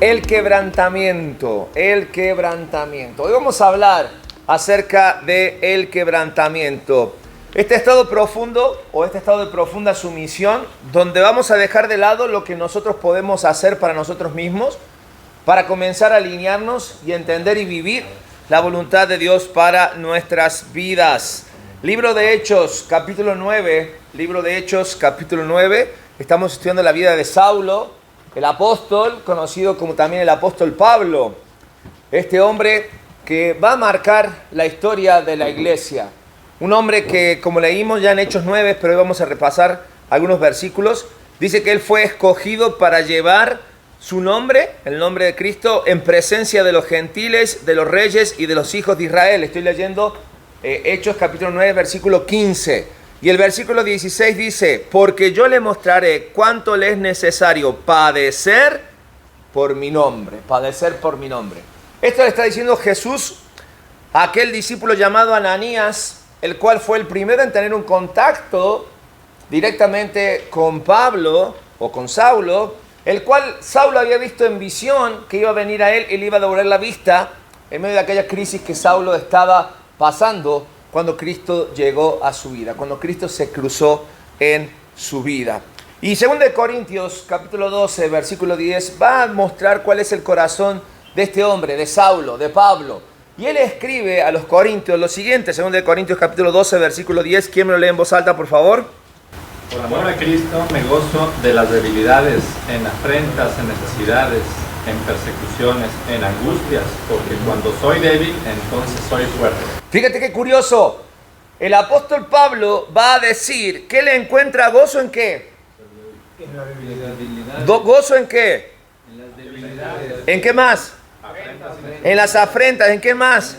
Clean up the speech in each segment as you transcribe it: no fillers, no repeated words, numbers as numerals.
El quebrantamiento, el quebrantamiento. Hoy vamos a hablar acerca de el quebrantamiento. Este estado profundo o este estado de profunda sumisión, donde vamos a dejar de lado lo que nosotros podemos hacer para nosotros mismos, para comenzar a alinearnos y entender y vivir la voluntad de Dios para nuestras vidas. Libro de Hechos, capítulo 9. Libro de Hechos, capítulo 9. Estamos estudiando la vida de Saulo, el apóstol, conocido como también el apóstol Pablo. Este hombre que va a marcar la historia de la iglesia. Un hombre que, como leímos ya en Hechos 9, pero hoy vamos a repasar algunos versículos, dice que él fue escogido para llevar su nombre, el nombre de Cristo, en presencia de los gentiles, de los reyes y de los hijos de Israel. Estoy leyendo Hechos capítulo 9, versículo 15. Y el versículo 16 dice: porque yo le mostraré cuánto le es necesario padecer por mi nombre. Padecer por mi nombre. Esto le está diciendo Jesús a aquel discípulo llamado Ananías, el cual fue el primero en tener un contacto directamente con Pablo o con Saulo, el cual Saulo había visto en visión que iba a venir a él y le iba a devolver la vista en medio de aquella crisis que Saulo estaba pasando cuando Cristo llegó a su vida, cuando Cristo se cruzó en su vida. Y 2 Corintios capítulo 12, versículo 10, va a mostrar cuál es el corazón de este hombre, de Saulo, de Pablo. Y él escribe a los Corintios lo siguiente, 2 Corintios capítulo 12, versículo 10. ¿Quién me lo lee en voz alta, por favor? Por amor a Cristo me gozo de las debilidades, en afrentas, en necesidades, en persecuciones, en angustias, porque cuando soy débil, entonces soy fuerte. Fíjate qué curioso. El apóstol Pablo va a decir que le encuentra gozo en qué. En la debilidad. ¿Gozo en qué? En las debilidades. ¿En qué más? Afrentas, En las afrentas. ¿En qué más?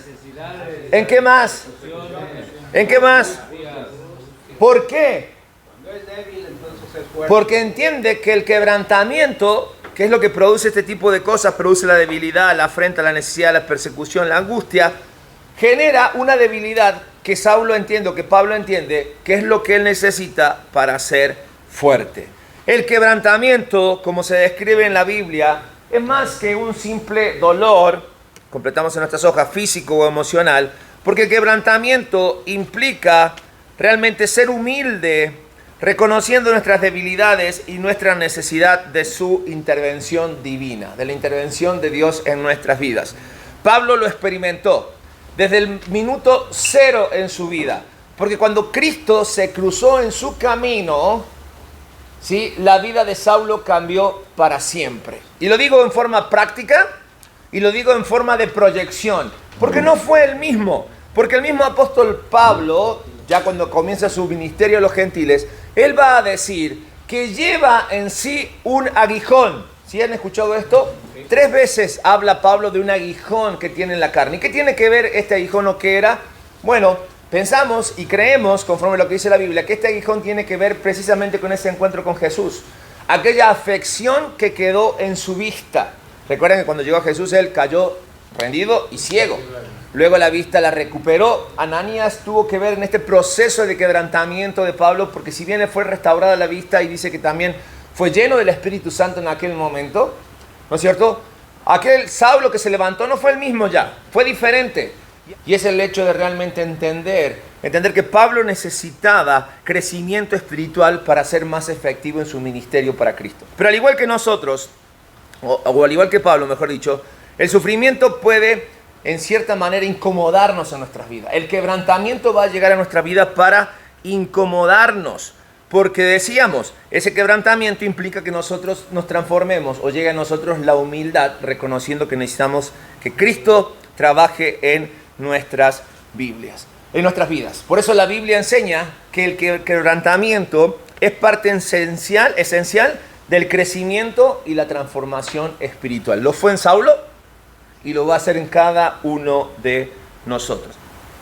¿En qué más? ¿En qué más? ¿Por qué? Cuando es débil, entonces es fuerte. Porque entiende que el quebrantamiento, que es lo que produce este tipo de cosas, produce la debilidad, la afrenta, la necesidad, la persecución, la angustia, genera una debilidad que Saulo entiende, que Pablo entiende, que es lo que él necesita para ser fuerte. El quebrantamiento, como se describe en la Biblia, es más que un simple dolor, completamos en nuestras hojas, físico o emocional, porque el quebrantamiento implica realmente ser humilde, reconociendo nuestras debilidades y nuestra necesidad de su intervención divina, de la intervención de Dios en nuestras vidas. Pablo lo experimentó desde el minuto cero en su vida, porque cuando Cristo se cruzó en su camino, ¿sí?, la vida de Saulo cambió para siempre. Y lo digo en forma práctica y lo digo en forma de proyección, porque no fue el mismo, porque el mismo apóstol Pablo, ya cuando comienza su ministerio a los gentiles, él va a decir que lleva en sí un aguijón. ¿Sí han escuchado esto? 3 veces habla Pablo de un aguijón que tiene en la carne. ¿Y qué tiene que ver este aguijón o qué era? Bueno, pensamos y creemos, conforme a lo que dice la Biblia, que este aguijón tiene que ver precisamente con ese encuentro con Jesús. Aquella afección que quedó en su vista. Recuerden que cuando llegó a Jesús, él cayó rendido y ciego. Luego la vista la recuperó. Ananías tuvo que ver en este proceso de quebrantamiento de Pablo, porque si bien le fue restaurada la vista y dice que también fue lleno del Espíritu Santo en aquel momento, ¿no es cierto? Aquel Saulo que se levantó no fue el mismo ya, fue diferente. Y es el hecho de realmente entender que Pablo necesitaba crecimiento espiritual para ser más efectivo en su ministerio para Cristo. Pero al igual que nosotros, o al igual que Pablo, mejor dicho, el sufrimiento puede en cierta manera incomodarnos en nuestras vidas. El quebrantamiento va a llegar a nuestra vida para incomodarnos, porque decíamos, ese quebrantamiento implica que nosotros nos transformemos o llegue a nosotros la humildad, reconociendo que necesitamos que Cristo trabaje en nuestras Biblias, en nuestras vidas. Por eso la Biblia enseña que el quebrantamiento es parte esencial del crecimiento y la transformación espiritual. Lo fue en Saulo y lo va a hacer en cada uno de nosotros.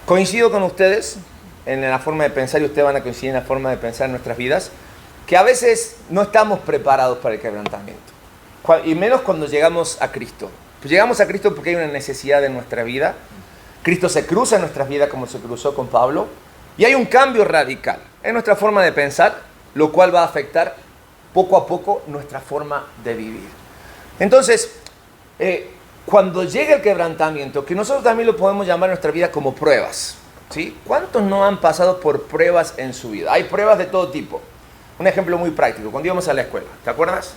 Coincido con ustedes en la forma de pensar, y ustedes van a coincidir en la forma de pensar en nuestras vidas, que a veces no estamos preparados para el quebrantamiento, y menos cuando llegamos a Cristo. Pues llegamos a Cristo porque hay una necesidad en nuestra vida. Cristo se cruza en nuestras vidas como se cruzó con Pablo, y hay un cambio radical en nuestra forma de pensar, lo cual va a afectar poco a poco nuestra forma de vivir. Entonces, cuando llega el quebrantamiento, que nosotros también lo podemos llamar en nuestra vida como pruebas, ¿sí? ¿Cuántos no han pasado por pruebas en su vida? Hay pruebas de todo tipo. Un ejemplo muy práctico, cuando íbamos a la escuela, ¿te acuerdas?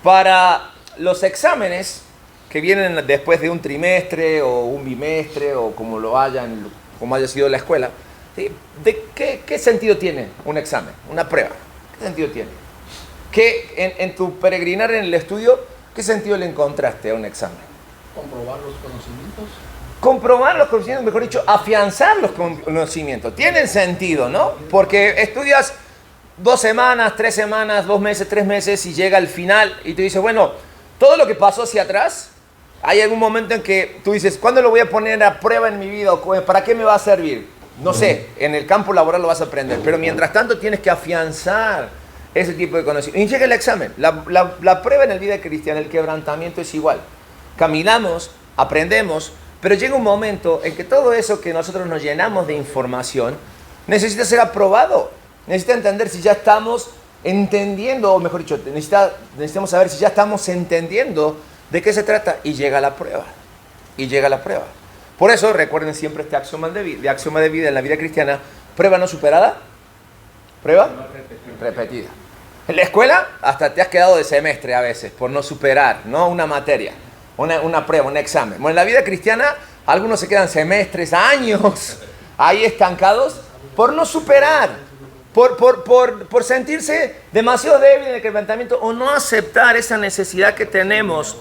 Para los exámenes que vienen después de un trimestre o un bimestre o como haya sido la escuela, ¿sí? ¿Qué sentido tiene un examen, una prueba? ¿Qué sentido tiene? En tu peregrinar en el estudio, ¿qué sentido le encontraste a un examen? Comprobar los conocimientos. Comprobar los conocimientos, mejor dicho, afianzar los conocimientos. Tienen sentido, ¿no? Porque estudias 2 semanas, 3 semanas, 2 meses, 3 meses y llega al final y tú dices, bueno, todo lo que pasó hacia atrás, hay algún momento en que tú dices, ¿cuándo lo voy a poner a prueba en mi vida? ¿Para qué me va a servir? No sé, en el campo laboral lo vas a aprender, pero mientras tanto tienes que afianzar ese tipo de conocimiento. Y llega el examen. La prueba en la vida cristiana, el quebrantamiento es igual. Caminamos, aprendemos, pero llega un momento en que todo eso que nosotros nos llenamos de información necesita ser aprobado. Necesita entender si ya estamos entendiendo, o mejor dicho, necesitamos saber si ya estamos entendiendo de qué se trata. Y llega la prueba. Y llega la prueba. Por eso recuerden siempre este axioma de vida en la vida cristiana. Prueba no superada, prueba repetida. En la escuela hasta te has quedado de semestre a veces por no superar, ¿no? Una materia, una prueba, un examen. Bueno, en la vida cristiana algunos se quedan semestres, años ahí estancados por no superar, por sentirse demasiado débil en el quebrantamiento o no aceptar esa necesidad que tenemos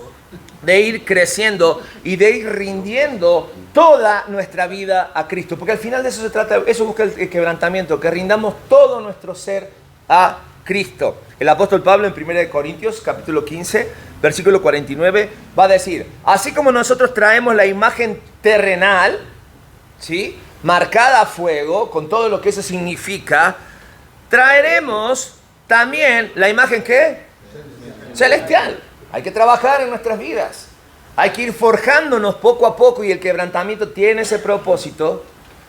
de ir creciendo y de ir rindiendo toda nuestra vida a Cristo. Porque al final de eso se trata, eso busca el quebrantamiento, que rindamos todo nuestro ser a Cristo. El apóstol Pablo en 1 Corintios, capítulo 15, versículo 49, va a decir, así como nosotros traemos la imagen terrenal, ¿sí?, marcada a fuego, con todo lo que eso significa, traeremos también la imagen, ¿qué? Celestial. Hay que trabajar en nuestras vidas. Hay que ir forjándonos poco a poco y el quebrantamiento tiene ese propósito.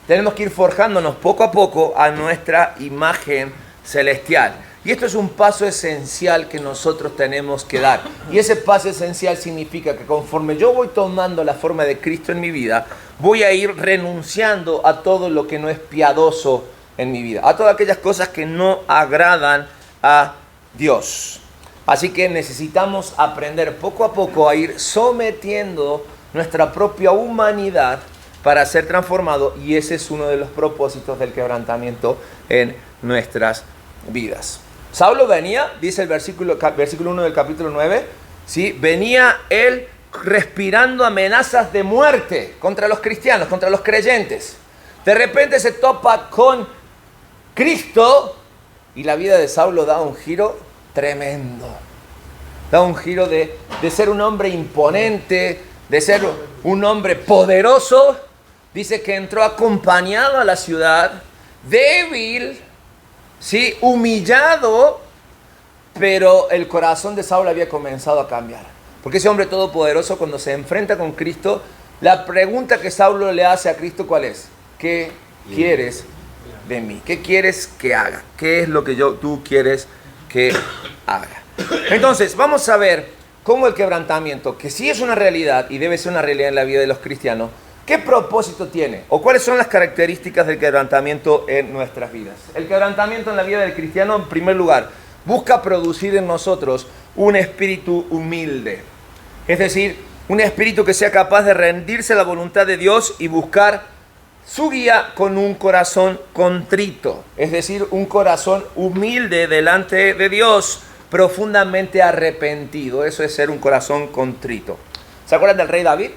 Tenemos que ir forjándonos poco a poco a nuestra imagen celestial. Y esto es un paso esencial que nosotros tenemos que dar. Y ese paso esencial significa que conforme yo voy tomando la forma de Cristo en mi vida, voy a ir renunciando a todo lo que no es piadoso en mi vida, a todas aquellas cosas que no agradan a Dios. Así que necesitamos aprender poco a poco a ir sometiendo nuestra propia humanidad para ser transformado, y ese es uno de los propósitos del quebrantamiento en nuestras vidas. Saulo venía, dice el versículo 1 del capítulo 9, ¿sí?, venía él respirando amenazas de muerte contra los cristianos, contra los creyentes. De repente se topa con Cristo y la vida de Saulo da un giro tremendo. Da un giro de ser un hombre imponente, de ser un hombre poderoso. Dice que entró acompañado a la ciudad, débil, ¿sí?, humillado, pero el corazón de Saulo había comenzado a cambiar. Porque ese hombre todopoderoso, cuando se enfrenta con Cristo, la pregunta que Saulo le hace a Cristo, ¿cuál es? ¿Qué quieres de mí? ¿Qué quieres que haga? ¿Qué es lo que tú quieres que haga? Entonces, vamos a ver cómo el quebrantamiento, que sí es una realidad y debe ser una realidad en la vida de los cristianos, ¿qué propósito tiene? ¿O cuáles son las características del quebrantamiento en nuestras vidas? El quebrantamiento en la vida del cristiano, en primer lugar, busca producir en nosotros un espíritu humilde. Es decir, un espíritu que sea capaz de rendirse a la voluntad de Dios y buscar su guía con un corazón contrito. Es decir, un corazón humilde delante de Dios, profundamente arrepentido. Eso es ser un corazón contrito. ¿Se acuerdan del rey David?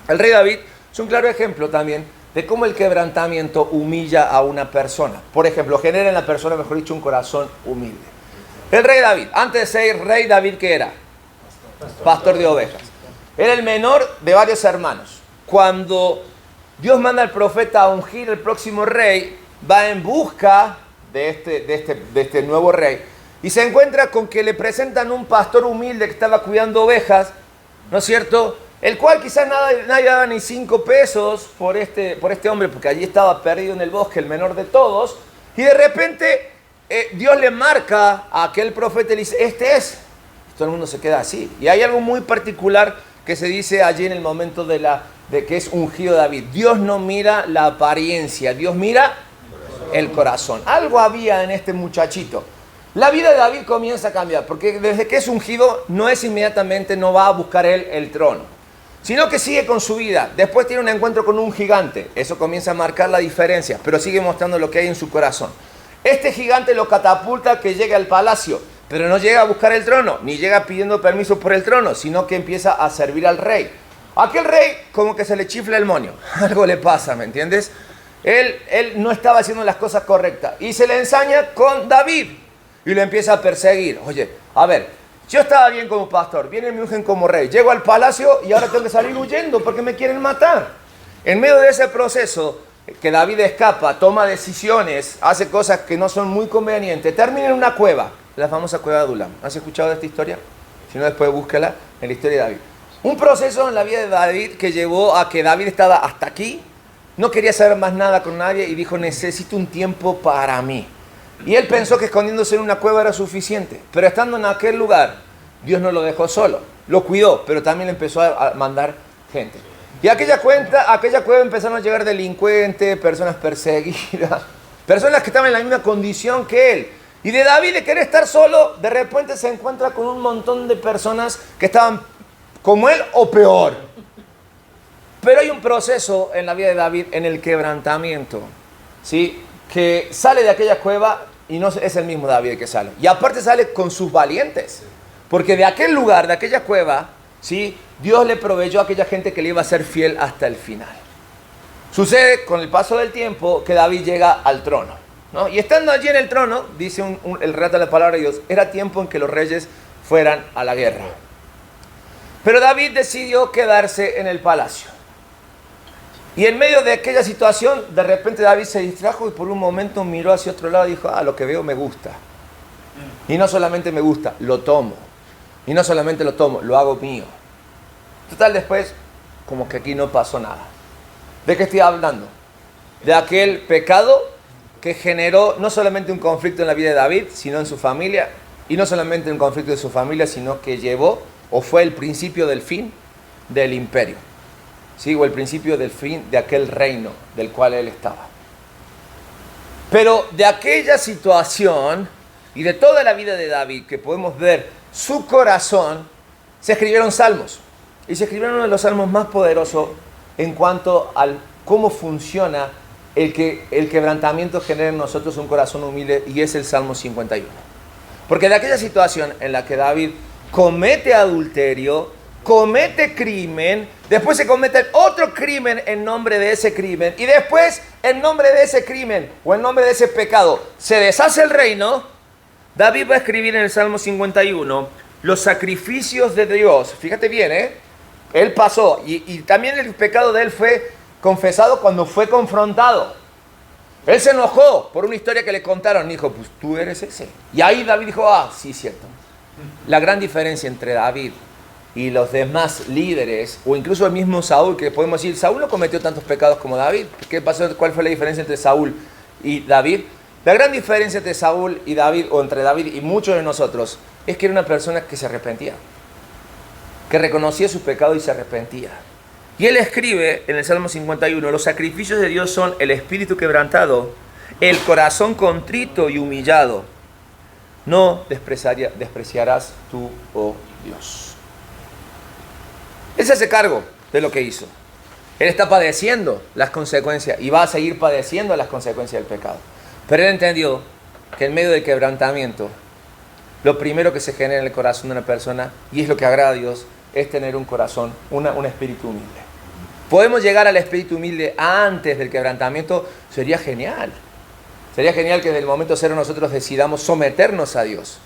El rey David es un claro ejemplo también de cómo el quebrantamiento humilla a una persona. Por ejemplo, genera en la persona, mejor dicho, un corazón humilde. El rey David, antes de ser rey David, ¿qué era? Pastor de ovejas. Era el menor de varios hermanos. Cuando Dios manda al profeta a ungir el próximo rey, va en busca de este nuevo rey y se encuentra con que le presentan un pastor humilde que estaba cuidando ovejas, ¿no es cierto?, el cual quizás nadie daba ni 5 pesos por este hombre, porque allí estaba perdido en el bosque, el menor de todos, y de repente Dios le marca a aquel profeta y le dice, este es todo el mundo se queda así. Y hay algo muy particular que se dice allí en el momento de que es ungido David. Dios no mira la apariencia, Dios mira el corazón. Algo había en este muchachito. La vida de David comienza a cambiar, porque desde que es ungido no es inmediatamente, no va a buscar él el trono, sino que sigue con su vida. Después tiene un encuentro con un gigante, eso comienza a marcar la diferencia, pero sigue mostrando lo que hay en su corazón. Este gigante lo catapulta que llegue al palacio, pero no llega a buscar el trono, ni llega pidiendo permiso por el trono, sino que empieza a servir al rey. Aquel rey como que se le chifla el moño, algo le pasa, ¿me entiendes? Él no estaba haciendo las cosas correctas y se le ensaña con David y lo empieza a perseguir. Oye, a ver, yo estaba bien como pastor, viene y me ungen como rey, llego al palacio y ahora tengo que salir huyendo porque me quieren matar. En medio de ese proceso que David escapa, toma decisiones, hace cosas que no son muy convenientes, termina en una cueva, la famosa cueva de Adulam. ¿Has escuchado de esta historia? Si no, después búscala en la historia de David. Un proceso en la vida de David que llevó a que David estaba hasta aquí, no quería saber más nada con nadie y dijo, necesito un tiempo para mí. Y él pensó que escondiéndose en una cueva era suficiente, pero estando en aquel lugar, Dios no lo dejó solo, lo cuidó, pero también le empezó a mandar gente. Y a aquella cueva empezaron a llegar delincuentes, personas perseguidas, personas que estaban en la misma condición que él. Y de David, de querer estar solo, de repente se encuentra con un montón de personas que estaban como él o peor. Pero hay un proceso en la vida de David en el quebrantamiento, ¿sí? Que sale de aquella cueva y no es el mismo David que sale. Y aparte sale con sus valientes, porque de aquel lugar, de aquella cueva, ¿sí? Dios le proveyó a aquella gente que le iba a ser fiel hasta el final. Sucede con el paso del tiempo que David llega al trono, ¿no? Y estando allí en el trono, dice el relato de la palabra de Dios, era tiempo en que los reyes fueran a la guerra. Pero David decidió quedarse en el palacio. Y en medio de aquella situación, de repente David se distrajo y por un momento miró hacia otro lado y dijo, lo que veo me gusta. Y no solamente me gusta, lo tomo. Y no solamente lo tomo, lo hago mío. Total, después, como que aquí no pasó nada. ¿De qué estoy hablando? De aquel pecado que generó no solamente un conflicto en la vida de David, sino en su familia. Y no solamente un conflicto de su familia, sino que llevó o fue el principio del fin del imperio. ¿Sí? O el principio del fin de aquel reino del cual él estaba. Pero de aquella situación y de toda la vida de David, que podemos ver su corazón, se escribieron salmos. Y se escribieron uno de los salmos más poderosos en cuanto a cómo funciona el quebrantamiento genera en nosotros un corazón humilde, y es el Salmo 51. Porque de aquella situación en la que David comete adulterio, comete crimen, después se comete otro crimen en nombre de ese crimen, y después en nombre de ese crimen o en nombre de ese pecado se deshace el reino. David va a escribir en el Salmo 51 los sacrificios de Dios. Fíjate bien, él pasó, y también el pecado de él fue confesado cuando fue confrontado. Él se enojó por una historia que le contaron, dijo, pues tú eres ese. Y ahí David dijo, sí, cierto. La gran diferencia entre David y los demás líderes, o incluso el mismo Saúl, que podemos decir, Saúl no cometió tantos pecados como David. ¿Qué pasó? ¿Cuál fue la diferencia entre Saúl y David? La gran diferencia entre Saúl y David, o entre David y muchos de nosotros, es que era una persona que se arrepentía, que reconocía su pecado y se arrepentía. Y él escribe en el Salmo 51, los sacrificios de Dios son el espíritu quebrantado, el corazón contrito y humillado. No despreciarás tú, oh Dios. Él se hace cargo de lo que hizo. Él está padeciendo las consecuencias y va a seguir padeciendo las consecuencias del pecado. Pero él entendió que en medio del quebrantamiento, lo primero que se genera en el corazón de una persona, y es lo que agrada a Dios, es tener un corazón, un espíritu humilde. Podemos llegar al espíritu humilde antes del quebrantamiento, sería genial. Sería genial que desde el momento cero nosotros decidamos someternos a Dios.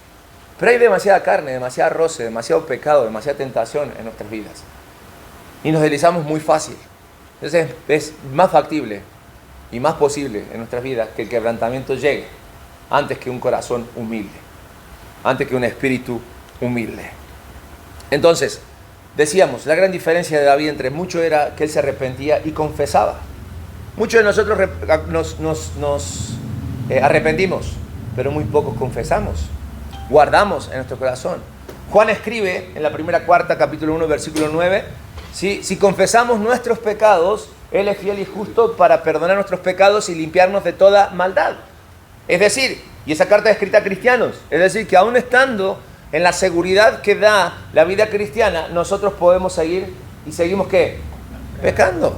Pero hay demasiada carne, demasiado roce, demasiado pecado, demasiada tentación en nuestras vidas. Y nos deslizamos muy fácil. Entonces es más factible y más posible en nuestras vidas que el quebrantamiento llegue antes que un corazón humilde, antes que un espíritu humilde. Entonces, decíamos, la gran diferencia de David entre muchos era que él se arrepentía y confesaba. Muchos de nosotros nos arrepentimos, pero muy pocos confesamos, guardamos en nuestro corazón. Juan escribe en la primera carta, capítulo 1, versículo 9, ¿sí? Si confesamos nuestros pecados, Él es fiel y justo para perdonar nuestros pecados y limpiarnos de toda maldad. Es decir, y esa carta es escrita a cristianos, es decir, que aún estando en la seguridad que da la vida cristiana, nosotros podemos seguir y seguimos ¿qué? Pecando.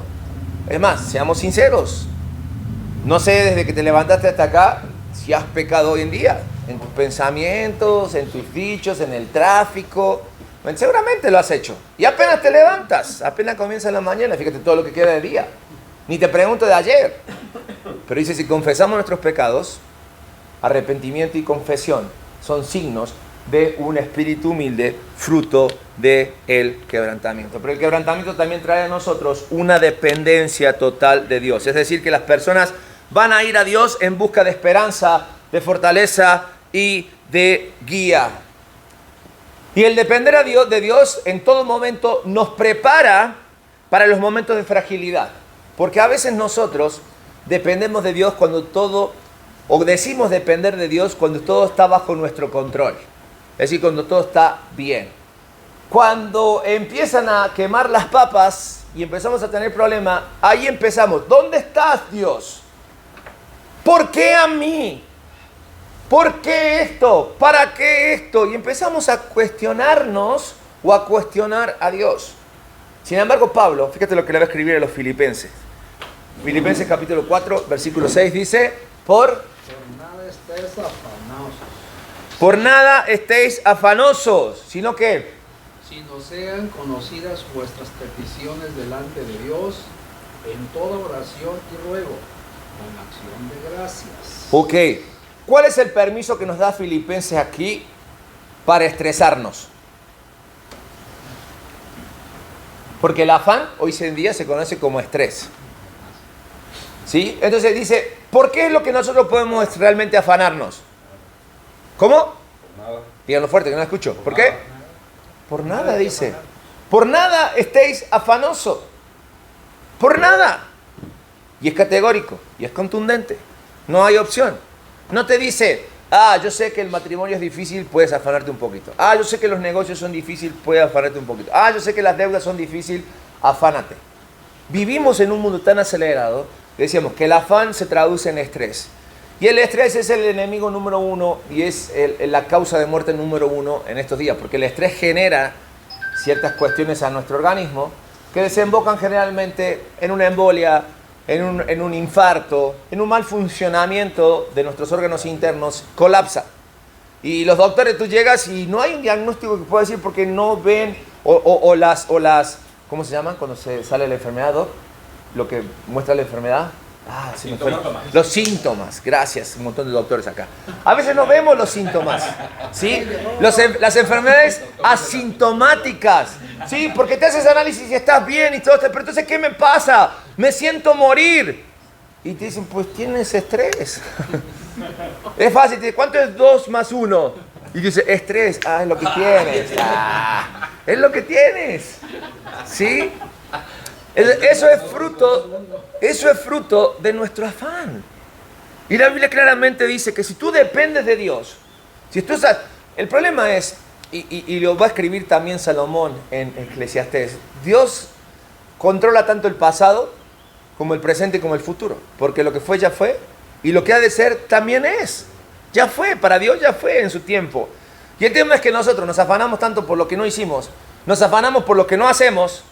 Es más, seamos sinceros. No sé desde que te levantaste hasta acá si has pecado hoy en día, en tus pensamientos, en tus dichos, en el tráfico. Seguramente lo has hecho. Y apenas te levantas, apenas comienza la mañana, fíjate todo lo que queda de día. Ni te pregunto de ayer. Pero dice, si confesamos nuestros pecados, arrepentimiento y confesión son signos de un espíritu humilde, fruto del quebrantamiento. Pero el quebrantamiento también trae a nosotros una dependencia total de Dios. Es decir, que las personas van a ir a Dios en busca de esperanza, de fortaleza y de guía. Y el depender de Dios en todo momento nos prepara para los momentos de fragilidad. Porque a veces nosotros dependemos de Dios cuando todo, o decimos depender de Dios cuando todo está bajo nuestro control. Es decir, cuando todo está bien. Cuando empiezan a quemar las papas y empezamos a tener problemas, ahí empezamos. ¿Dónde estás, Dios? ¿Por qué a mí? ¿Por qué esto? ¿Para qué esto? Y empezamos a cuestionarnos o a cuestionar a Dios. Sin embargo, Pablo, fíjate lo que le va a escribir a los filipenses. Filipenses capítulo 4, versículo 6 dice, Por nada estéis afanosos, por nada estéis afanosos, sino que sino sean conocidas vuestras peticiones delante de Dios en toda oración y ruego, con acción de gracias. Ok, ¿cuál es el permiso que nos da Filipenses aquí para estresarnos? Porque el afán hoy en día se conoce como estrés. ¿Sí? Entonces dice, ¿por qué es lo que nosotros podemos realmente afanarnos? ¿Cómo? Díganlo fuerte, que no lo escucho. ¿Por qué? Por nada, dice. Por nada estéis afanosos. Por nada. Y es categórico, y es contundente. No hay opción. No te dice, yo sé que el matrimonio es difícil, puedes afanarte un poquito. Yo sé que los negocios son difíciles, puedes afanarte un poquito. Yo sé que las deudas son difíciles, afánate. Vivimos en un mundo tan acelerado, decíamos que el afán se traduce en estrés. Y el estrés es el enemigo número uno y es la causa de muerte número uno en estos días, porque el estrés genera ciertas cuestiones a nuestro organismo que desembocan generalmente en una embolia, en un infarto, en un mal funcionamiento de nuestros órganos internos, colapsa. Y los doctores, tú llegas y no hay un diagnóstico que pueda decir porque no ven, o las, ¿cómo se llaman cuando se sale la enfermedad, Doc? Lo que muestra la enfermedad. Los síntomas, gracias, un montón de doctores acá. A veces no vemos los síntomas, ¿sí? Las enfermedades asintomáticas, ¿sí? Porque te haces análisis y estás bien y todo esto, pero entonces, ¿qué me pasa? Me siento morir. Y te dicen, pues tienes estrés. Es fácil, te dicen, ¿cuánto es 2 más 1? Y dice, estrés, es lo que tienes. Es lo que tienes, ¿sí? Eso es fruto de nuestro afán. Y la Biblia claramente dice que si tú dependes de Dios, si tú estás, el problema es, y lo va a escribir también Salomón en Eclesiastés, Dios controla tanto el pasado como el presente como el futuro, porque lo que fue ya fue, y lo que ha de ser también es, ya fue, para Dios ya fue en su tiempo. Y el tema es que nosotros nos afanamos tanto por lo que no hicimos, nos afanamos por lo que no hacemos,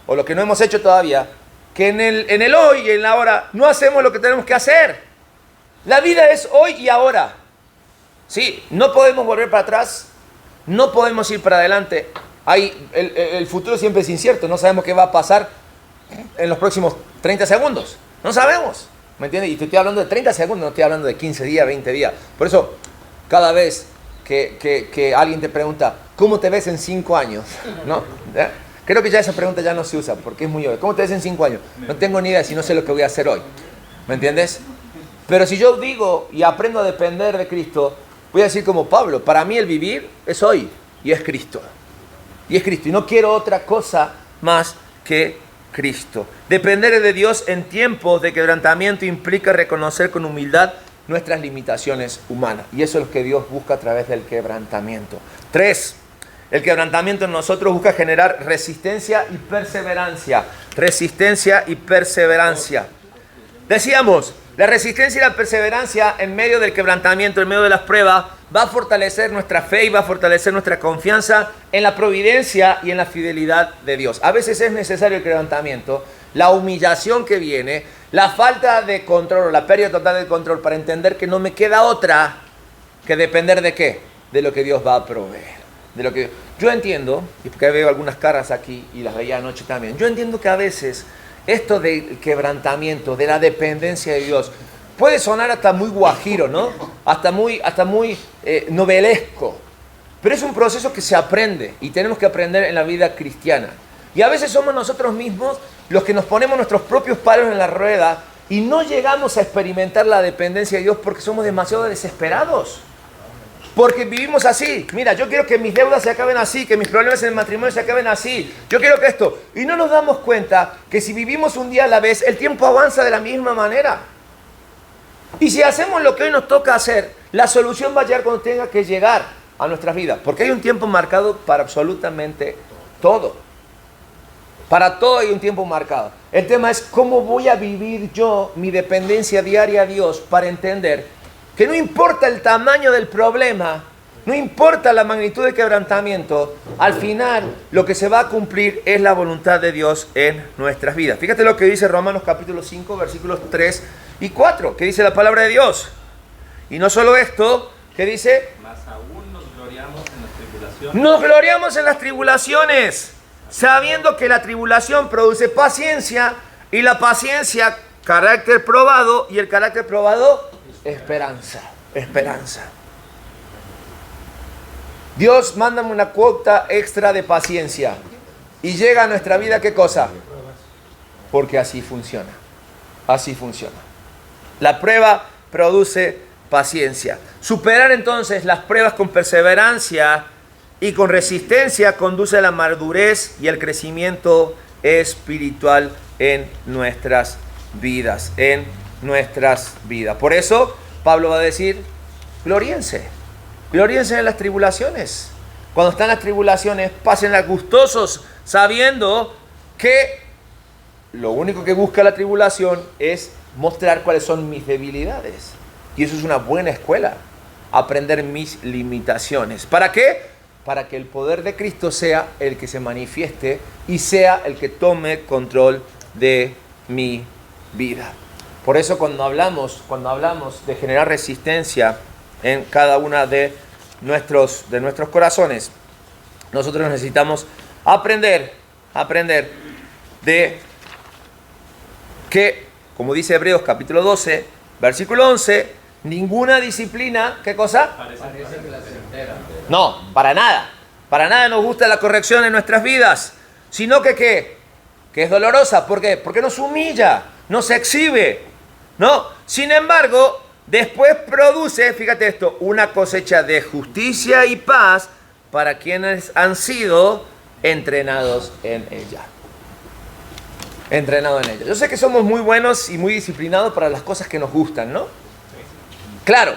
o lo que no hemos hecho todavía, que en el hoy y en la ahora no hacemos lo que tenemos que hacer. La vida es hoy y ahora. Sí, no podemos volver para atrás, no podemos ir para adelante. El futuro siempre es incierto, no sabemos qué va a pasar en los próximos 30 segundos. No sabemos, ¿me entiendes? Y te estoy hablando de 30 segundos, no estoy hablando de 15 días, 20 días. Por eso, cada vez que alguien te pregunta, ¿cómo te ves en 5 años? ¿No? Creo que ya esa pregunta ya no se usa porque es muy obvio. ¿Cómo te ves en 5 años? No tengo ni idea si no sé lo que voy a hacer hoy. ¿Me entiendes? Pero si yo digo y aprendo a depender de Cristo, voy a decir como Pablo, para mí el vivir es hoy y es Cristo. Y es Cristo. Y no quiero otra cosa más que Cristo. Depender de Dios en tiempos de quebrantamiento implica reconocer con humildad nuestras limitaciones humanas. Y eso es lo que Dios busca a través del quebrantamiento. 3. El quebrantamiento en nosotros busca generar resistencia y perseverancia. Resistencia y perseverancia. Decíamos, la resistencia y la perseverancia en medio del quebrantamiento, en medio de las pruebas, va a fortalecer nuestra fe y va a fortalecer nuestra confianza en la providencia y en la fidelidad de Dios. A veces es necesario el quebrantamiento, la humillación que viene, la falta de control o la pérdida total de control para entender que no me queda otra que depender de ¿qué? De lo que Dios va a proveer. Yo entiendo, y porque veo algunas caras aquí y las veía anoche también, yo entiendo que a veces esto del quebrantamiento, de la dependencia de Dios, puede sonar hasta muy guajiro, ¿no? Hasta muy novelesco. Pero es un proceso que se aprende y tenemos que aprender en la vida cristiana. Y a veces somos nosotros mismos los que nos ponemos nuestros propios palos en la rueda y no llegamos a experimentar la dependencia de Dios porque somos demasiado desesperados. Porque vivimos así. Mira, yo quiero que mis deudas se acaben así, que mis problemas en el matrimonio se acaben así. Yo quiero que esto. Y no nos damos cuenta que si vivimos un día a la vez, el tiempo avanza de la misma manera. Y si hacemos lo que hoy nos toca hacer, la solución va a llegar cuando tenga que llegar a nuestras vidas. Porque hay un tiempo marcado para absolutamente todo. Para todo hay un tiempo marcado. El tema es cómo voy a vivir yo mi dependencia diaria a Dios para entender que no importa el tamaño del problema, no importa la magnitud del quebrantamiento, al final lo que se va a cumplir es la voluntad de Dios en nuestras vidas. Fíjate lo que dice Romanos capítulo 5, versículos 3 y 4, que dice la palabra de Dios. Y no solo esto, que dice, más aún nos gloriamos en las tribulaciones. Nos gloriamos en las tribulaciones, sabiendo que la tribulación produce paciencia, y la paciencia, carácter probado, y el carácter probado, esperanza. Dios, mándame una cuota extra de paciencia. Y llega a nuestra vida, ¿qué cosa? Porque así funciona. Así funciona. La prueba produce paciencia. Superar entonces las pruebas con perseverancia y con resistencia conduce a la madurez y al crecimiento espiritual en nuestras vidas. Por eso Pablo va a decir, glóriense en las tribulaciones. Cuando están las tribulaciones, pásenlas gustosos, sabiendo que lo único que busca la tribulación es mostrar cuáles son mis debilidades. Y eso es una buena escuela, aprender mis limitaciones. ¿Para qué? Para que el poder de Cristo sea el que se manifieste y sea el que tome control de mi vida. Por eso cuando hablamos de generar resistencia en cada una de nuestros corazones, nosotros necesitamos aprender de que, como dice Hebreos capítulo 12, versículo 11, ninguna disciplina, ¿qué cosa? Parece que la entera. No, para nada nos gusta la corrección en nuestras vidas, sino que es dolorosa. ¿Por qué? Porque nos humilla, nos exhibe, ¿no? Sin embargo, después produce, fíjate esto, una cosecha de justicia y paz para quienes han sido entrenados en ella. Yo sé que somos muy buenos y muy disciplinados para las cosas que nos gustan, ¿no? Claro,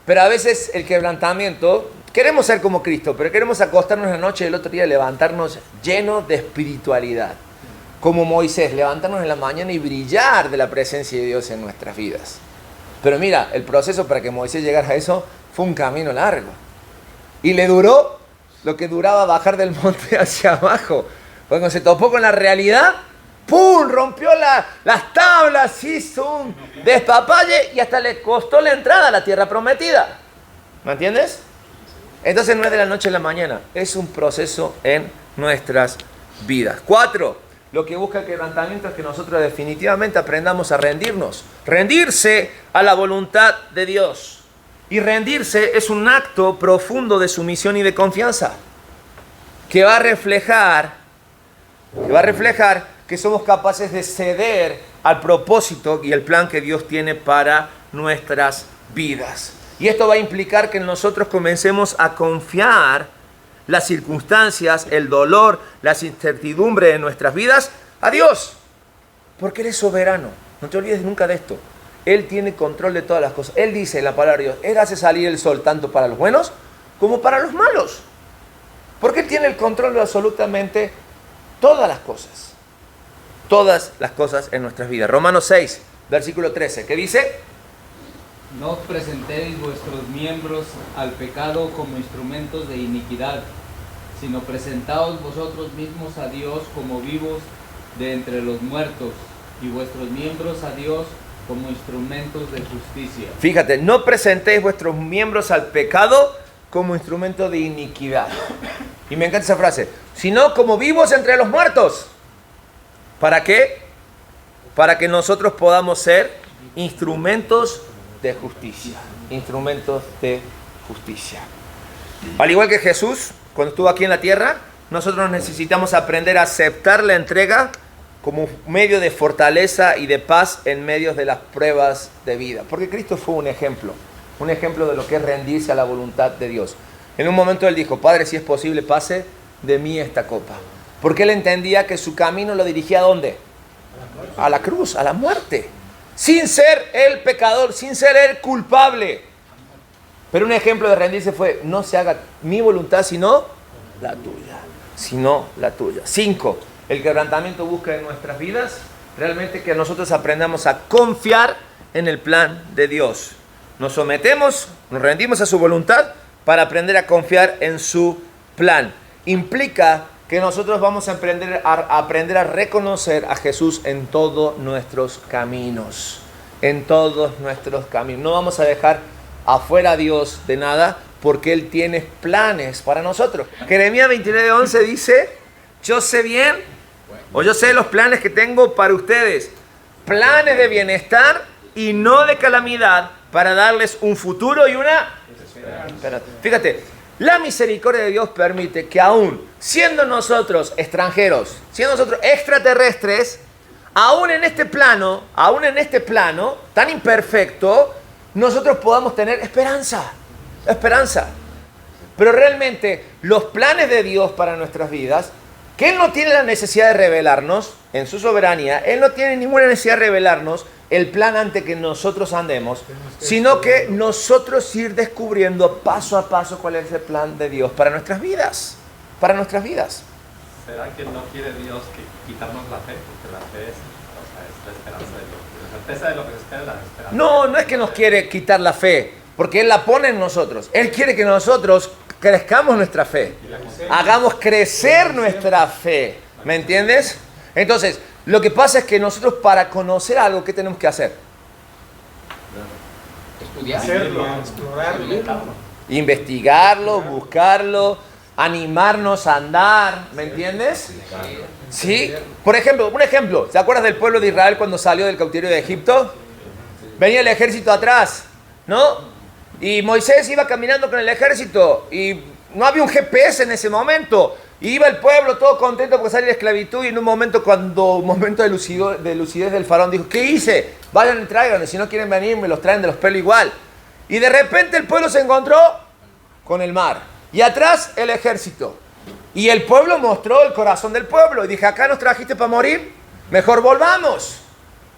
pero a veces el quebrantamiento, queremos ser como Cristo, pero queremos acostarnos la noche y el otro día levantarnos llenos de espiritualidad. Como Moisés, levantarnos en la mañana y brillar de la presencia de Dios en nuestras vidas. Pero mira, el proceso para que Moisés llegara a eso fue un camino largo. Y le duró lo que duraba bajar del monte hacia abajo. Cuando se topó con la realidad, ¡pum! Rompió las tablas, hizo un despapalle y hasta le costó la entrada a la tierra prometida. ¿Me entiendes? Entonces no es de la noche a la mañana, es un proceso en nuestras vidas. 4. Lo que busca el quebrantamiento es que nosotros definitivamente aprendamos a rendirnos. Rendirse a la voluntad de Dios. Y rendirse es un acto profundo de sumisión y de confianza. Que va a reflejar que somos capaces de ceder al propósito y el plan que Dios tiene para nuestras vidas. Y esto va a implicar que nosotros comencemos a confiar las circunstancias, el dolor, las incertidumbres de nuestras vidas a Dios. Porque Él es soberano. No te olvides nunca de esto. Él tiene control de todas las cosas. Él dice en la palabra de Dios, Él hace salir el sol tanto para los buenos como para los malos. Porque Él tiene el control de absolutamente todas las cosas. Todas las cosas en nuestras vidas. Romanos 6, versículo 13, ¿qué dice? No os presentéis vuestros miembros al pecado como instrumentos de iniquidad, sino presentaos vosotros mismos a Dios como vivos de entre los muertos, y vuestros miembros a Dios como instrumentos de justicia. Fíjate, no presentéis vuestros miembros al pecado como instrumento de iniquidad. Y me encanta esa frase, sino como vivos entre los muertos. ¿Para qué? Para que nosotros podamos ser instrumentos de justicia. Instrumentos de justicia. Al igual que Jesús, cuando estuvo aquí en la tierra, nosotros necesitamos aprender a aceptar la entrega como medio de fortaleza y de paz en medio de las pruebas de vida. Porque Cristo fue un ejemplo de lo que es rendirse a la voluntad de Dios. En un momento Él dijo, Padre, si es posible, pase de mí esta copa. Porque Él entendía que su camino lo dirigía ¿a dónde? A la cruz, a la muerte. Sin ser Él pecador, sin ser Él culpable. Pero un ejemplo de rendirse fue, no se haga mi voluntad, sino la tuya. Sino la tuya. 5. El quebrantamiento busca en nuestras vidas realmente que nosotros aprendamos a confiar en el plan de Dios. Nos sometemos, nos rendimos a su voluntad para aprender a confiar en su plan. Implica que nosotros vamos a aprender a reconocer a Jesús en todos nuestros caminos. En todos nuestros caminos. No vamos a dejar afuera a Dios de nada porque Él tiene planes para nosotros. Jeremías 29:11 dice, yo sé bien, o yo sé los planes que tengo para ustedes. Planes de bienestar y no de calamidad, para darles un futuro y una esperanza. Fíjate, la misericordia de Dios permite que aún siendo nosotros extranjeros, siendo nosotros extraterrestres, aún en este plano tan imperfecto, nosotros podamos tener esperanza. Pero realmente los planes de Dios para nuestras vidas, que Él no tiene la necesidad de revelarnos en su soberanía, Él no tiene ninguna necesidad de revelarnos el plan ante que nosotros andemos, sino que nosotros ir descubriendo paso a paso cuál es el plan de Dios para nuestras vidas. ¿Será que no quiere Dios quitarnos la fe? Porque la fe es la esperanza de Dios. La certeza de lo que se espera, la esperanza. No es que nos quiere quitar la fe, porque Él la pone en nosotros. Él quiere que nosotros crezcamos nuestra fe, hagamos crecer nuestra fe. ¿Me entiendes? Entonces, lo que pasa es que nosotros para conocer algo, ¿qué tenemos que hacer? Estudiarlo, explorarlo, investigarlo, buscarlo, animarnos a andar, ¿me entiendes? Sí. Por ejemplo, un ejemplo, ¿se acuerdas del pueblo de Israel cuando salió del cautiverio de Egipto? Venía el ejército atrás, ¿no? Y Moisés iba caminando con el ejército y no había un GPS en ese momento. Y iba el pueblo todo contento por salir de esclavitud y en un momento de lucidez del faraón dijo, ¿qué hice? Vayan y tráiganme, si no quieren venir me los traen de los pelos igual. Y de repente el pueblo se encontró con el mar y atrás el ejército. Y el pueblo mostró el corazón del pueblo y dije, ¿acá nos trajiste para morir? Mejor volvamos.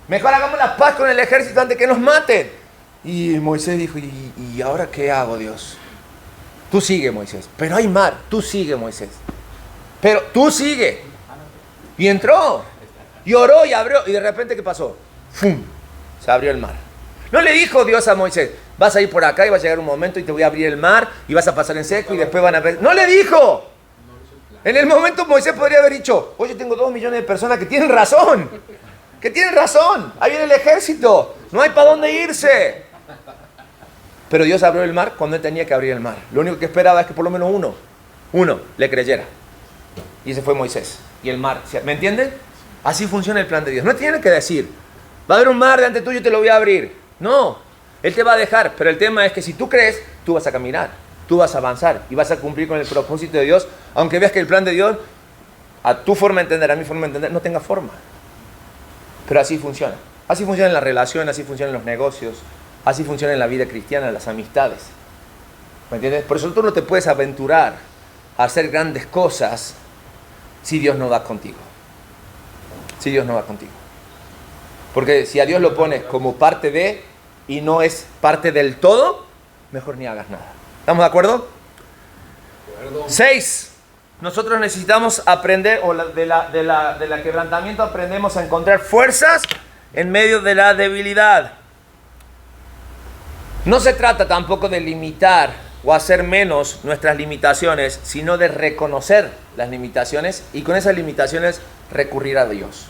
Mejor hagamos la paz con el ejército antes que nos maten. Y Moisés dijo, ¿y ahora qué hago, Dios? Tú sigue, Moisés. Pero hay mar, tú sigue, Moisés. Pero tú sigue. Y entró. Y oró y abrió. Y de repente, ¿qué pasó? ¡Fum! Se abrió el mar. No le dijo Dios a Moisés, vas a ir por acá y va a llegar un momento y te voy a abrir el mar y vas a pasar en seco y después van a ver. No le dijo. En el momento Moisés podría haber dicho, oye, tengo 2 millones de personas que tienen razón. Ahí viene el ejército. No hay para dónde irse. Pero Dios abrió el mar cuando Él tenía que abrir el mar. Lo único que esperaba es que por lo menos uno le creyera. Y ese fue Moisés. Y el mar, ¿me entienden? Así funciona el plan de Dios. No tiene que decir, va a haber un mar delante tuyo y te lo voy a abrir. No, Él te va a dejar. Pero el tema es que si tú crees, tú vas a caminar. Tú vas a avanzar y vas a cumplir con el propósito de Dios. Aunque veas que el plan de Dios, a tu forma de entender, a mi forma de entender, no tenga forma. Pero así funciona. Así funciona en la relación, así funciona en los negocios. Así funciona en la vida cristiana, en las amistades. ¿Me entiendes? Por eso tú no te puedes aventurar a hacer grandes cosas si Dios no va contigo. Si Dios no va contigo. Porque si a Dios lo pones como parte de y no es parte del todo, mejor ni hagas nada. ¿Estamos de acuerdo? 6. nosotros necesitamos aprender, o de la quebrantamiento aprendemos a encontrar fuerzas en medio de la debilidad. No se trata tampoco de limitar o hacer menos nuestras limitaciones, sino de reconocer las limitaciones y con esas limitaciones recurrir a Dios.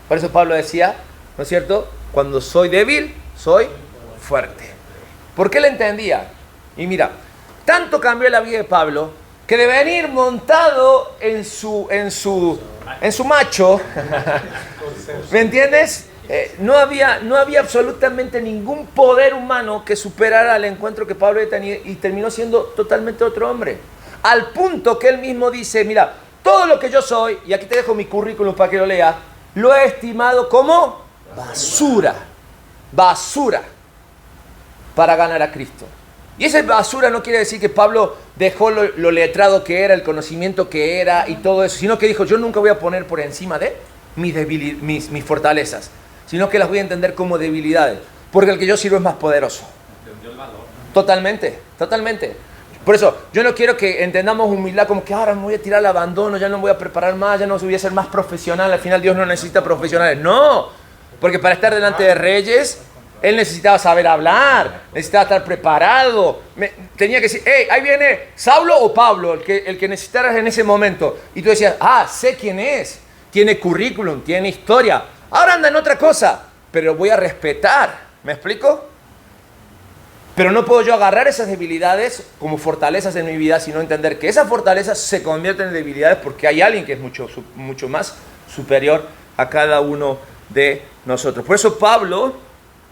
Por eso Pablo decía, ¿no es cierto? Cuando soy débil, soy fuerte. Porque él entendía. Y mira, tanto cambió la vida de Pablo que de venir montado en su macho, ¿me entiendes? No había absolutamente ningún poder humano que superara el encuentro que Pablo tenía y terminó siendo totalmente otro hombre. Al punto que él mismo dice, mira, todo lo que yo soy, y aquí te dejo mi currículum para que lo leas, lo he estimado como basura para ganar a Cristo. Y esa basura no quiere decir que Pablo dejó lo letrado que era, el conocimiento que era y todo eso, sino que dijo, yo nunca voy a poner por encima de mis fortalezas, sino que las voy a entender como debilidades, porque el que yo sirvo es más poderoso. Totalmente. Por eso, yo no quiero que entendamos humildad como que ahora me voy a tirar al abandono, ya no me voy a preparar más, ya no voy a ser más profesional, al final Dios no necesita profesionales. No, porque para estar delante de reyes, él necesitaba saber hablar, necesitaba estar preparado. Tenía que decir, hey, ahí viene Saulo o Pablo, el que necesitaras en ese momento. Y tú decías, sé quién es, tiene currículum, tiene historia. Ahora anda en otra cosa, pero voy a respetar. ¿Me explico? Pero no puedo yo agarrar esas debilidades como fortalezas en mi vida, sino entender que esas fortalezas se convierten en debilidades porque hay alguien que es mucho más superior a cada uno de nosotros. Por eso Pablo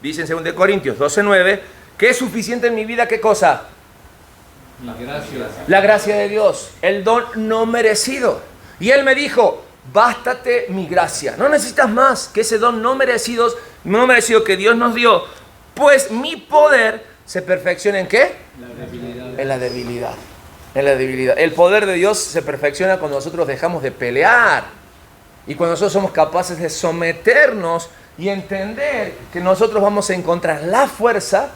dice en 2 Corintios 12:9 que es suficiente en mi vida, ¿qué cosa? La gracia de Dios, el don no merecido. Y él me dijo, bástate mi gracia. No necesitas más que ese don no merecido que Dios nos dio, pues mi poder se perfecciona ¿en qué? En la debilidad. El poder de Dios se perfecciona cuando nosotros dejamos de pelear y cuando nosotros somos capaces de someternos y entender que nosotros vamos a encontrar la fuerza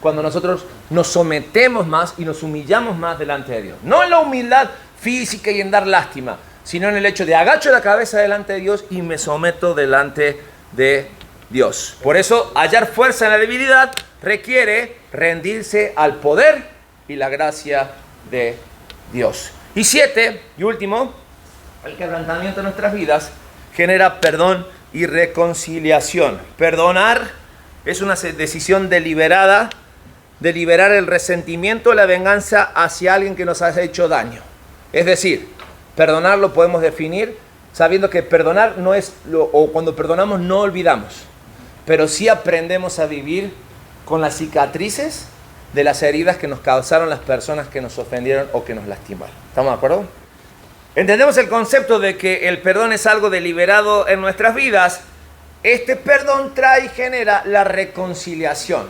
cuando nosotros nos sometemos más y nos humillamos más delante de Dios. No en la humildad física y en dar lástima, sino en el hecho de agacho la cabeza delante de Dios y me someto delante de Dios. Por eso, hallar fuerza en la debilidad requiere rendirse al poder y la gracia de Dios. Y 7, y último, el quebrantamiento de nuestras vidas genera perdón y reconciliación. Perdonar es una decisión deliberada de liberar el resentimiento o la venganza hacia alguien que nos ha hecho daño. Es decir, perdonar lo podemos definir sabiendo que perdonar no es o cuando perdonamos no olvidamos, pero sí aprendemos a vivir con las cicatrices de las heridas que nos causaron las personas que nos ofendieron o que nos lastimaron. ¿Estamos de acuerdo? Entendemos el concepto de que el perdón es algo deliberado en nuestras vidas. Este perdón trae y genera la reconciliación.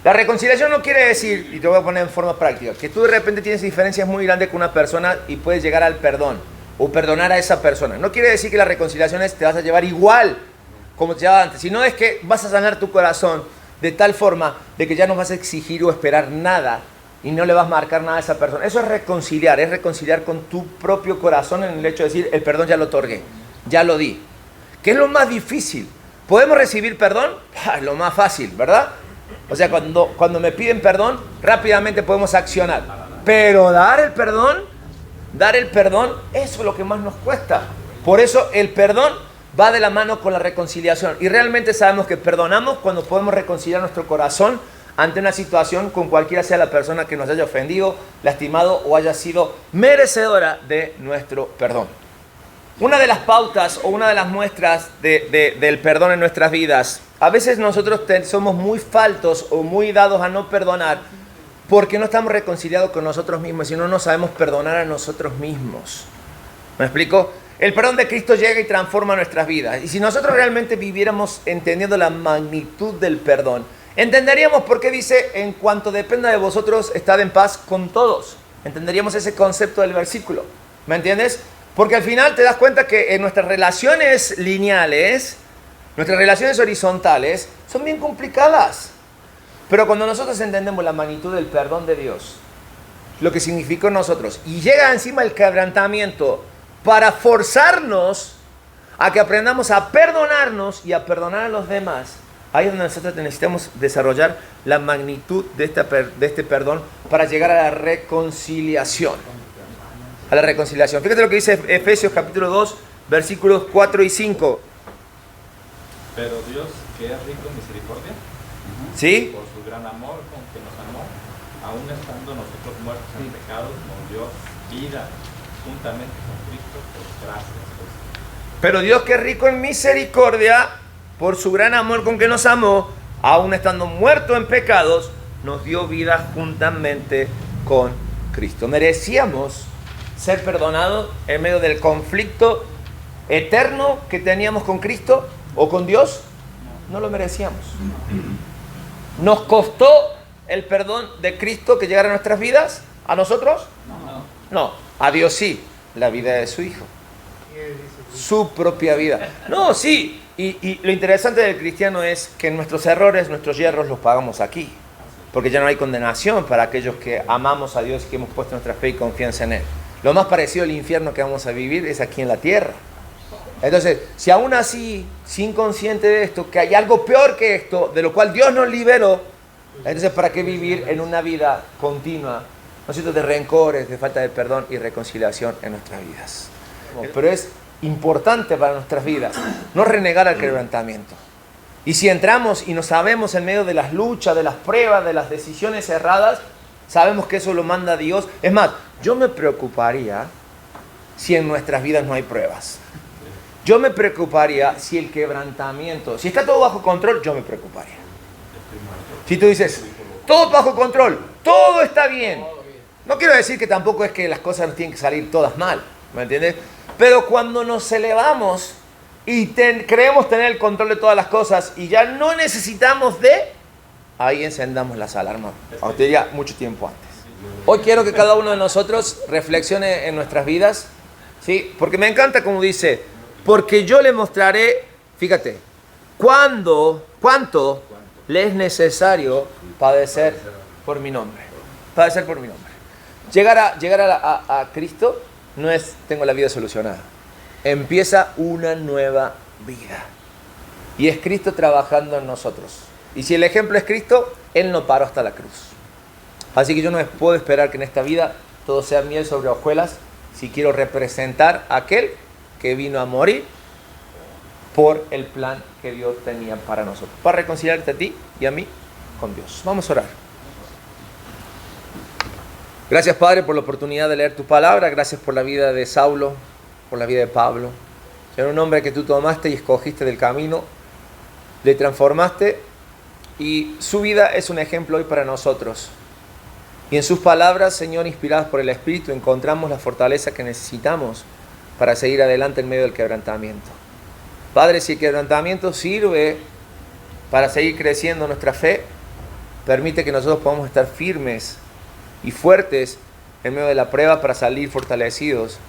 La reconciliación no quiere decir, y te voy a poner en forma práctica, que tú de repente tienes diferencias muy grandes con una persona y puedes llegar al perdón o perdonar a esa persona. No quiere decir que la reconciliación es te vas a llevar igual como te llevaba antes, sino es que vas a sanar tu corazón de tal forma de que ya no vas a exigir o esperar nada y no le vas a marcar nada a esa persona. Eso es reconciliar con tu propio corazón en el hecho de decir, el perdón ya lo otorgué, ya lo di. ¿Qué es lo más difícil? ¿Podemos recibir perdón? Lo más fácil, ¿verdad? O sea, cuando me piden perdón, rápidamente podemos accionar. Pero dar el perdón, eso es lo que más nos cuesta. Por eso el perdón va de la mano con la reconciliación. Y realmente sabemos que perdonamos cuando podemos reconciliar nuestro corazón ante una situación con cualquiera sea la persona que nos haya ofendido, lastimado o haya sido merecedora de nuestro perdón. Una de las pautas o una de las muestras del perdón en nuestras vidas, a veces nosotros somos muy faltos o muy dados a no perdonar porque no estamos reconciliados con nosotros mismos y no nos sabemos perdonar a nosotros mismos. ¿Me explico? El perdón de Cristo llega y transforma nuestras vidas. Y si nosotros realmente viviéramos entendiendo la magnitud del perdón, entenderíamos por qué dice, en cuanto dependa de vosotros, estad en paz con todos. Entenderíamos ese concepto del versículo. ¿Me entiendes? Porque al final te das cuenta que en nuestras relaciones lineales, nuestras relaciones horizontales, son bien complicadas. Pero cuando nosotros entendemos la magnitud del perdón de Dios, lo que significó en nosotros, y llega encima el quebrantamiento para forzarnos a que aprendamos a perdonarnos y a perdonar a los demás, ahí es donde nosotros necesitamos desarrollar la magnitud de este perdón para llegar a la reconciliación. A la reconciliación. Fíjate lo que dice Efesios capítulo 2, versículos 4 y 5. Pero Dios, que es rico en misericordia, ¿sí?, por su gran amor con que nos amó, aún estando nosotros muertos en pecados, nos dio vida juntamente con Cristo, por gracias. Pero Dios, que es rico en misericordia, por su gran amor con que nos amó, aún estando muertos en pecados, nos dio vida juntamente con Cristo. ¿Merecíamos ser perdonados en medio del conflicto eterno que teníamos con Cristo o con Dios? No lo merecíamos. ¿Nos costó el perdón de Cristo que llegara a nuestras vidas? ¿A nosotros? No. A Dios sí, la vida de su Hijo. Su propia vida. No, sí. Y lo interesante del cristiano es que nuestros errores, nuestros yerros los pagamos aquí. Porque ya no hay condenación para aquellos que amamos a Dios y que hemos puesto nuestra fe y confianza en Él. Lo más parecido al infierno que vamos a vivir es aquí en la tierra. Entonces, si aún así, sin consciente de esto, que hay algo peor que esto, de lo cual Dios nos liberó, entonces ¿para qué vivir en una vida continua, ¿no es cierto?, de rencores, de falta de perdón y reconciliación en nuestras vidas? Pero es importante para nuestras vidas no renegar al quebrantamiento. Y si entramos y no sabemos en medio de las luchas, de las pruebas, de las decisiones erradas, sabemos que eso lo manda Dios. Es más, yo me preocuparía si en nuestras vidas no hay pruebas. Yo me preocuparía si el quebrantamiento, si está todo bajo control, yo me preocuparía. Si tú dices, todo bajo control, todo está bien. No quiero decir que tampoco es que las cosas tienen que salir todas mal, ¿me entiendes? Pero cuando nos elevamos y creemos tener el control de todas las cosas y ya no necesitamos ahí encendamos las alarmas. Aunque diría mucho tiempo antes. Hoy quiero que cada uno de nosotros reflexione en nuestras vidas, ¿sí? Porque me encanta como dice, porque yo le mostraré, fíjate, cuánto le es necesario padecer por mi nombre. Padecer por mi nombre. Llegar a Cristo no es tengo la vida solucionada. Empieza una nueva vida. Y es Cristo trabajando en nosotros. Y si el ejemplo es Cristo, Él no paró hasta la cruz. Así que yo no puedo esperar que en esta vida todo sea miel sobre hojuelas si quiero representar a aquel que vino a morir por el plan que Dios tenía para nosotros, para reconciliarte a ti y a mí con Dios. Vamos a orar. Gracias, Padre, por la oportunidad de leer tu palabra. Gracias por la vida de Saulo, por la vida de Pablo. Era un hombre que tú tomaste y escogiste del camino, le transformaste y su vida es un ejemplo hoy para nosotros. Y en sus palabras, Señor, inspiradas por el Espíritu, encontramos la fortaleza que necesitamos para seguir adelante en medio del quebrantamiento. Padre, si el quebrantamiento sirve para seguir creciendo nuestra fe, permite que nosotros podamos estar firmes y fuertes en medio de la prueba para salir fortalecidos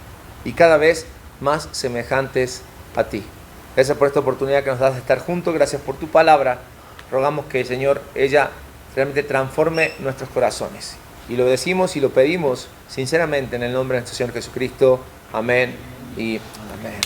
y cada vez más semejantes a ti. Gracias por esta oportunidad que nos das de estar juntos. Gracias por tu palabra. Rogamos que, Señor, ella realmente transforme nuestros corazones. Y lo decimos y lo pedimos sinceramente en el nombre de nuestro Señor Jesucristo. Amén y amén.